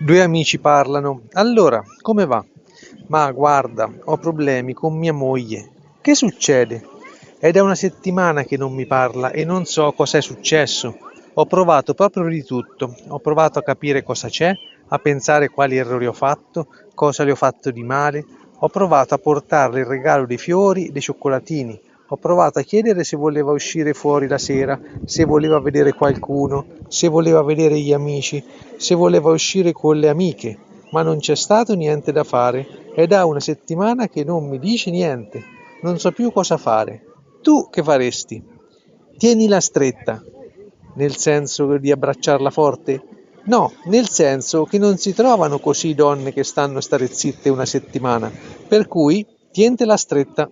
Due amici parlano. Allora, come va? Ma guarda, ho problemi con mia moglie. Che succede? È da una settimana che non mi parla e non so cosa è successo. Ho provato proprio di tutto. Ho provato a capire cosa c'è, a pensare quali errori ho fatto, cosa le ho fatto di male. Ho provato a portarle il regalo dei fiori, dei cioccolatini. Ho provato a chiedere se voleva uscire fuori la sera, se voleva vedere qualcuno, se voleva vedere gli amici, se voleva uscire con le amiche, ma non c'è stato niente da fare. È da una settimana che non mi dice niente. Non so più cosa fare. Tu che faresti? Tienila stretta, nel senso di abbracciarla forte? No, nel senso che non si trovano così donne che stanno a stare zitte una settimana, per cui tientela stretta.